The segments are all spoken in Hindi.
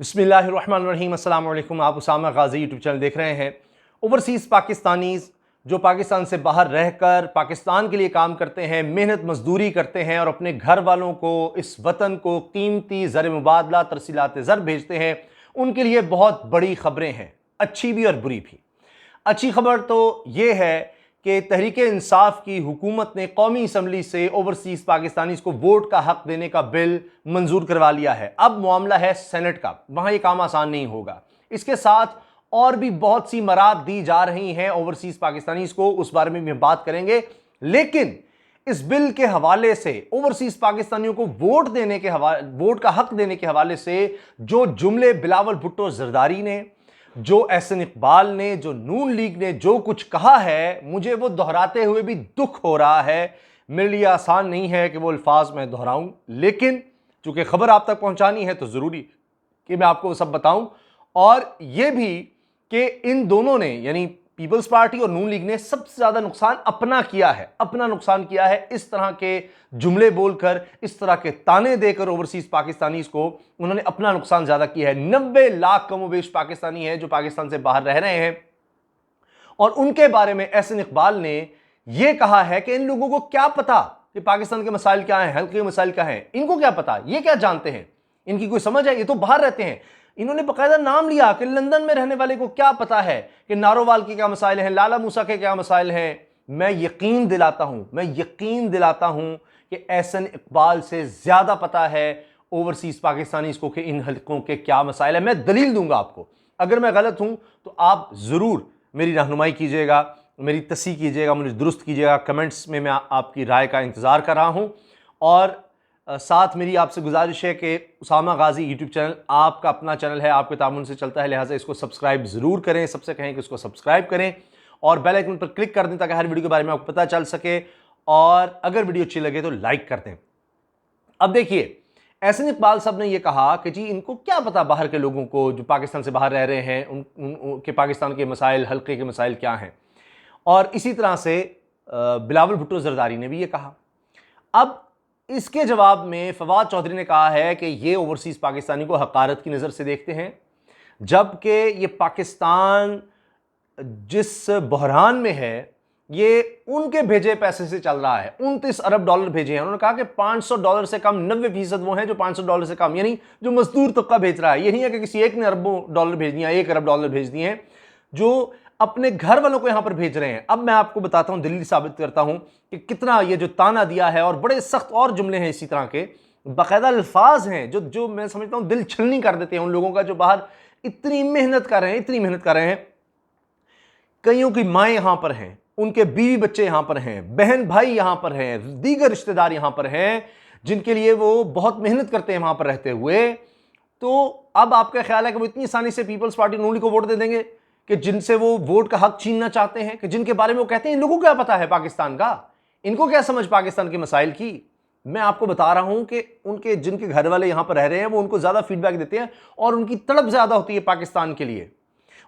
बिस्मिल्लाहिर्रहमानिर्रहीम। अस्सलाम वालेकुम। आप उसामा गाज़ी यूट्यूब चैनल देख रहे हैं। ओवरसीज़ पाकिस्तानीज़ जो पाकिस्तान से बाहर रहकर पाकिस्तान के लिए काम करते हैं, मेहनत मजदूरी करते हैं और अपने घर वालों को, इस वतन को कीमती ज़र मुबादला तरसीलात ज़र भेजते हैं, उनके लिए बहुत बड़ी ख़बरें हैं, अच्छी भी और बुरी भी। अच्छी खबर तो ये है कि तहरीक इंसाफ की हुकूमत ने कौमी असम्बली से ओवरसीज़ पाकिस्तानीज़ को वोट का हक़ देने का बिल मंजूर करवा लिया है। अब मामला है सेनेट का, वहाँ ये काम आसान नहीं होगा। इसके साथ और भी बहुत सी मराद दी जा रही हैं ओवरसीज़ पाकिस्तानीज़ को, उस बारे में भी हम बात करेंगे। लेकिन इस बिल के हवाले से, ओवरसीज़ पाकिस्तानियों को वोट का हक़ देने के हवाले से जो जुमले बिलावल भुट्टो जरदारी ने, जो एहसन इकबाल ने, जो नून लीग ने जो कुछ कहा है, मुझे वो दोहराते हुए भी दुख हो रहा है। मेरे लिए आसान नहीं है कि वो अल्फाज मैं दोहराऊं, लेकिन चूंकि खबर आप तक पहुंचानी है तो जरूरी कि मैं आपको वो सब बताऊं। और ये भी कि इन दोनों ने, यानी पीपल्स पार्टी और नून लीग ने, सबसे ज्यादा नुकसान अपना किया है इस तरह के जुमले बोलकर, इस तरह के ताने देकर ओवरसीज पाकिस्तानीज को उन्होंने अपना नुकसान ज्यादा किया है। 90 लाख कमोबेश पाकिस्तानी हैं जो पाकिस्तान से बाहर रह रहे हैं, और उनके बारे में एहसन इकबाल ने यह कहा है कि इन लोगों को क्या पता कि पाकिस्तान के मसाइल क्या हैं, हल्के मसाइल क्या हैं, इनको क्या पता, ये क्या जानते हैं, इनकी कोई समझ है, ये तो बाहर रहते हैं। इन्होंने बकायदा नाम लिया कि लंदन में रहने वाले को क्या पता है कि नारोवाल के क्या मसाइल हैं, लाला मूसा के क्या मसाइल हैं। मैं यकीन दिलाता हूं कि एहसन इकबाल से ज्यादा पता है ओवरसीज पाकिस्तानी को कि इन हल्कों के क्या मसाइल है। मैं दलील दूंगा आपको, अगर मैं गलत हूं तो आप जरूर मेरी रहनुमाई कीजिएगा, मेरी तस्सीह कीजिएगा, मुझे दुरुस्त कीजिएगा। कमेंट्स में मैं आपकी राय का इंतजार कर रहा हूं। और साथ मेरी आपसे गुजारिश है कि उसामा गाज़ी यूट्यूब चैनल आपका अपना चैनल है, आपके तामुन से चलता है, लिहाजा इसको सब्सक्राइब ज़रूर करें। सबसे कहें कि इसको सब्सक्राइब करें और बेल आइकन पर क्लिक कर दें ताकि हर वीडियो के बारे में आपको पता चल सके, और अगर वीडियो अच्छी लगे तो लाइक कर दें। अब देखिए, एहसन इकबाल साहब ने यह कहा कि जी इनको क्या पता बाहर के लोगों को, जो पाकिस्तान से बाहर रह रहे हैं, उनके पाकिस्तान के मसाइल, हल्के के मसाइल क्या हैं। और इसी तरह से बिलावल भुट्टो जरदारी ने भी ये कहा। अब इसके जवाब में फवाद चौधरी ने कहा है कि ये ओवरसीज पाकिस्तानी को हकारत की नज़र से देखते हैं, जबकि ये पाकिस्तान जिस बहरान में है ये उनके भेजे पैसे से चल रहा है। 29 अरब डॉलर भेजे हैं। उन्होंने कहा कि $500 से कम, 90% वो हैं जो $500 से कम, यानी जो मजदूर तबका भेज रहा है। ये नहीं है कि किसी एक ने अरबों डॉलर भेज दिया, 1 अरब डॉलर भेज दिए हैं, जो अपने घर वालों को यहां पर भेज रहे हैं। अब मैं आपको बताता हूं, दलील साबित करता हूं कि कितना ये जो ताना दिया है, और बड़े सख्त और जुमले हैं इसी तरह के, बाकायदा अल्फाज हैं जो मैं समझता हूं दिल छलनी कर देते हैं उन लोगों का जो बाहर इतनी मेहनत कर रहे हैं। कईयों की माएँ यहां पर हैं, उनके बीवी बच्चे यहां पर हैं, बहन भाई यहां पर हैं, दीगर रिश्तेदार यहां पर हैं, जिनके लिए वो बहुत मेहनत करते हैं वहां पर रहते हुए। तो अब आपका ख्याल है कि वो इतनी आसानी से पीपल्स पार्टी नून लीग को वोट दे देंगे, कि जिनसे वो वोट का हक छीनना चाहते हैं, कि जिनके बारे में वो कहते हैं इन लोगों को क्या पता है पाकिस्तान का, इनको क्या समझ पाकिस्तान के मसाइल की। मैं आपको बता रहा हूं कि उनके जिनके घर वाले यहां पर रह रहे हैं वो उनको ज्यादा फीडबैक देते हैं और उनकी तड़प ज्यादा होती है पाकिस्तान के लिए।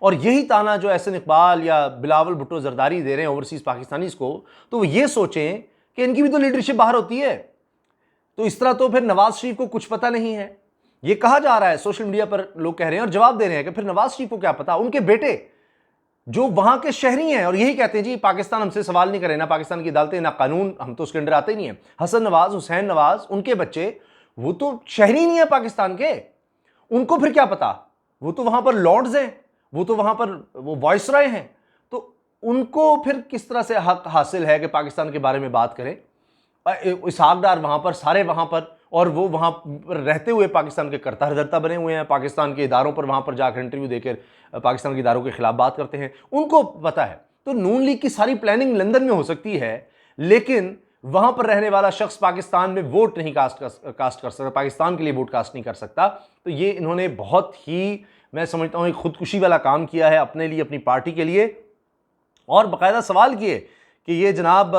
और यही ताना जो एहसन इकबाल या बिलावल भुट्टो जरदारी दे रहे हैं ओवरसीज पाकिस्तानीज को, तो वो ये सोचें कि इनकी भी तो लीडरशिप बाहर होती है। तो इस तरह तो फिर नवाज शरीफ को कुछ पता नहीं है, ये कहा जा रहा है, सोशल मीडिया पर लोग कह रहे हैं और जवाब दे रहे हैं कि फिर नवाज शरीफ को क्या पता। उनके बेटे जो वहां के शहरी हैं और यही कहते हैं जी पाकिस्तान हमसे सवाल नहीं करे, ना पाकिस्तान की अदालतें ना कानून, हम तो उसके अंदर आते ही नहीं है। हसन नवाज, हुसैन नवाज, उनके बच्चे, वो तो शहरी नहीं है पाकिस्तान के, उनको फिर क्या पता। वो तो वहां पर लॉर्ड्स हैं, वो तो वहां पर वो वायसराय हैं, तो उनको फिर किस तरह से हक हासिल है कि पाकिस्तान के बारे में बात करें। इसहाक डार वहां पर, सारे वहां पर, और वो वहां पर रहते हुए पाकिस्तान के करता हरदरता बने हुए हैं, पाकिस्तान के इदारों पर वहां पर जाकर इंटरव्यू देकर पाकिस्तान के इदारों के खिलाफ बात करते हैं, उनको पता है। तो नून लीग की सारी प्लानिंग लंदन में हो सकती है, लेकिन वहां पर रहने वाला शख्स पाकिस्तान में वोट नहीं कास्ट कर सकता, पाकिस्तान के लिए वोट कास्ट नहीं कर सकता। तो ये इन्होंने बहुत ही, मैं समझता हूं, एक खुदकुशी वाला काम किया है अपने लिए, अपनी पार्टी के लिए। और बाकायदा सवाल किए कि ये जनाब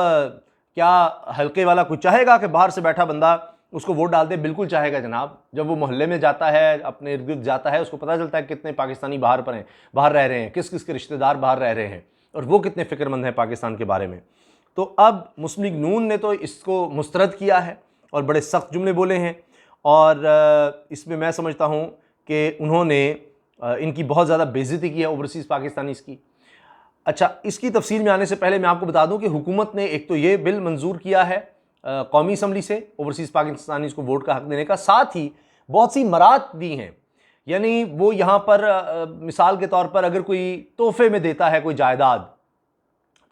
क्या हल्के वाला कुछ चाहेगा कि बाहर से बैठा बंदा उसको वोट डाल दे? बिल्कुल चाहेगा जनाब। जब वो मोहल्ले में जाता है, अपने इर्द गिर्द जाता है, उसको पता चलता है कितने पाकिस्तानी बाहर पर हैं, बाहर रह रहे हैं, किस किस के रिश्तेदार बाहर रह रहे हैं, और वो कितने फिक्रमंद हैं पाकिस्तान के बारे में। तो अब मुस्लिम लीग नून ने तो इसको मुस्तरद किया है और बड़े सख्त जुमले बोले हैं। और इसमें मैं समझता हूँ कि उन्होंने इनकी बहुत ज़्यादा बेइज्जती की है ओवरसीज़ पाकिस्तानीज़ की। अच्छा, इसकी तफसील में आने से पहले मैं आपको बता दूं कि हुकूमत ने एक तो ये बिल मंजूर किया है कौमी असम्बली से ओवरसीज़ पाकिस्तानीज़ को वोट का हक देने का, साथ ही बहुत सी मराहत दी हैं। यानी वो यहाँ पर मिसाल के तौर पर अगर कोई तोहफे में देता है कोई जायदाद,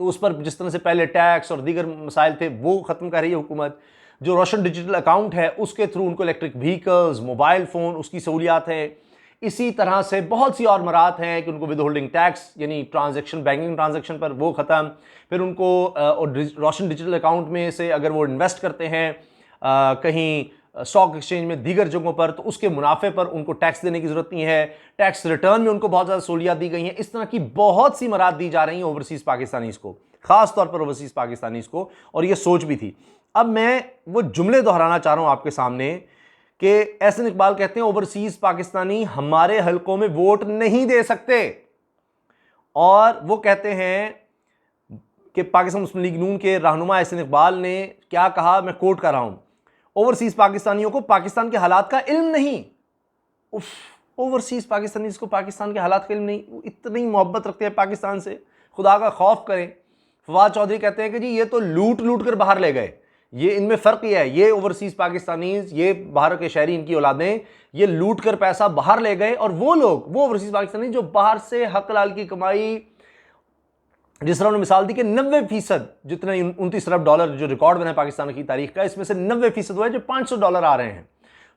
तो उस पर जिस तरह से पहले टैक्स और दीगर मसाइल थे वो ख़त्म कर रही है हुकूमत। जो रोशन डिजिटल अकाउंट है उसके थ्रू उनको इलेक्ट्रिक व्हीकल्स, मोबाइल फ़ोन, उसकी सहूलियात है। इसी तरह से बहुत सी और मराहत हैं कि उनको विद होल्डिंग टैक्स यानी ट्रांजैक्शन, बैंकिंग ट्रांजैक्शन पर वो ख़त्म। फिर उनको रोशन डिजिटल अकाउंट में से अगर वो इन्वेस्ट करते हैं कहीं स्टॉक एक्सचेंज में, दीगर जगहों पर, तो उसके मुनाफे पर उनको टैक्स देने की ज़रूरत नहीं है। टैक्स रिटर्न में उनको बहुत ज़्यादा सहूलियात दी गई हैं। इस तरह की बहुत सी मराहत दी जा रही हैं ओवरसीज़ पाकिस्तानीज़ को, ख़ास तौर पर ओवरसीज़ पाकिस्तानीज़ को, और ये सोच भी थी। अब मैं वो जुमले दोहराना चाह रहा हूँ आपके सामने कि एहसन इकबाल कहते हैं ओवरसीज़ पाकिस्तानी हमारे हलकों में वोट नहीं दे सकते, और वो कहते हैं कि पाकिस्तान मुस्लिम लीग नून के रहनुमा एहसन इकबाल ने क्या कहा, मैं कोट कर रहा हूं, ओवरसीज़ पाकिस्तानियों को पाकिस्तान के हालात का इल्म नहीं। उफ, ओवरसीज़ पाकिस्तानी जिसको पाकिस्तान के हालात का इल्म नहीं, इतनी मोहब्बत रखते हैं पाकिस्तान से, खुदा का खौफ करें। फवाद चौधरी कहते हैं कि जी ये तो लूट लूट कर बाहर ले गए, ये इनमें फ़र्क ये है, ये ओवरसीज़ पाकिस्तानीज़, ये बाहर के शहरी, इनकी औलादें, ये लूट कर पैसा बाहर ले गए, और वो लोग, वो ओवरसीज़ पाकिस्तानी जो बाहर से हक लाल की कमाई, जिस तरह उन्होंने मिसाल दी कि 90% जितने $29 अरब जो रिकॉर्ड बना है पाकिस्तान की तारीख का, इसमें से 90% वो है जो $500 आ रहे हैं।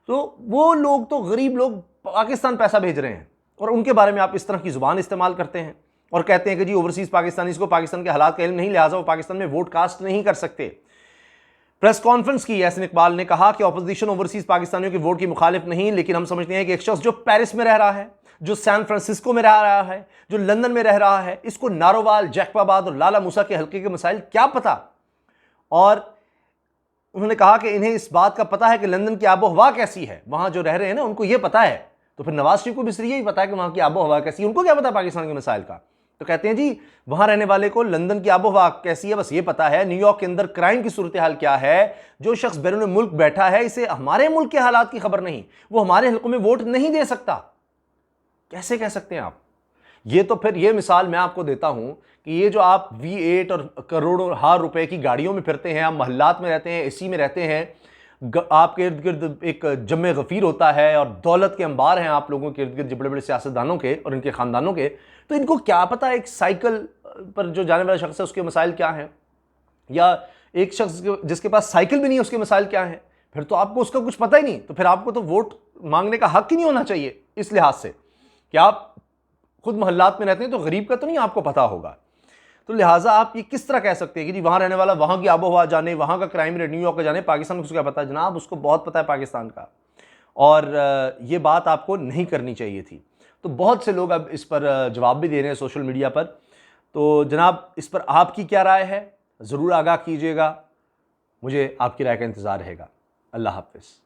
तो वो लोग, तो गरीब लोग पाकिस्तान पैसा भेज रहे हैं, और उनके बारे में आप इस तरह की ज़ुबान इस्तेमाल करते हैं और कहते हैं कि जी ओवरसीज़ पाकिस्तानीज़ को पाकिस्तान के हालात का इल्म नहीं, लिहाजा वो पाकिस्तान में वोट कास्ट नहीं कर सकते। प्रेस कॉन्फ्रेंस की एहसन इकबाल ने कहा कि अपोजिशन ओवरसीज़ पाकिस्तानियों के वोट की मुखालिफ नहीं, लेकिन हम समझते हैं कि एक शख्स जो पेरिस में रह रहा है, जो सैन फ्रांसिस्को में रह रहा है, जो लंदन में रह रहा है, इसको नारोवाल, जैकबाबाद और लाला मूसा के हल्के के मसाइल क्या पता। और उन्होंने कहा कि इन्हें इस बात का पता है कि लंदन की आबो हवा कैसी है, वहां जो रह रहे हैं ना उनको यह पता है, तो फिर नवाज शरीफ को भी इसलिए ही पता है कि वहां की आबो हवा कैसी है, उनको क्या पता पाकिस्तान के मसाइल का। तो कहते हैं जी वहां रहने वाले को लंदन की आबो हवा कैसी है बस ये पता है, न्यूयॉर्क के अंदर क्राइम की सूरत हाल क्या है, जो शख्स बैरून मुल्क बैठा है इसे हमारे मुल्क के हालात की खबर नहीं, वो हमारे हल्कों में वोट नहीं दे सकता। कैसे कह सकते हैं आप? ये तो फिर ये मिसाल मैं आपको देता हूं कि ये जो आप V8 और करोड़ों हार रुपए की गाड़ियों में फिरते हैं, आप महल्लात में रहते हैं, एसी में रहते हैं, आपके इर्द गिर्द एक जम्मे गफीर होता है और दौलत के अंबार हैं आप लोगों के इर्द गिर्द, बड़े बड़े सियासतदानों के और इनके ख़ानदानों के, तो इनको क्या पता एक साइकिल पर जो जाने वाला शख्स है उसके मसाइल क्या हैं, या एक शख्स जिसके पास साइकिल भी नहीं है उसके मसाइल क्या हैं। फिर तो आपको उसका कुछ पता ही नहीं, तो फिर आपको तो वोट मांगने का हक ही नहीं होना चाहिए इस लिहाज से कि आप खुद मोहल्लात में रहते हैं तो गरीब का तो नहीं आपको पता होगा। तो लिहाजा आप ये किस तरह कह सकते हैं कि जी वहाँ रहने वाला वहाँ की आबो हवा जाने, वहाँ का क्राइम रेट न्यूयॉर्क का जाने, पाकिस्तान को उसको क्या पता है? जनाब उसको बहुत पता है पाकिस्तान का, और ये बात आपको नहीं करनी चाहिए थी। तो बहुत से लोग अब इस पर जवाब भी दे रहे हैं सोशल मीडिया पर। तो जनाब इस पर आपकी क्या राय है, ज़रूर आगाह कीजिएगा, मुझे आपकी राय का इंतज़ार रहेगा। अल्लाह हाफ़िज़।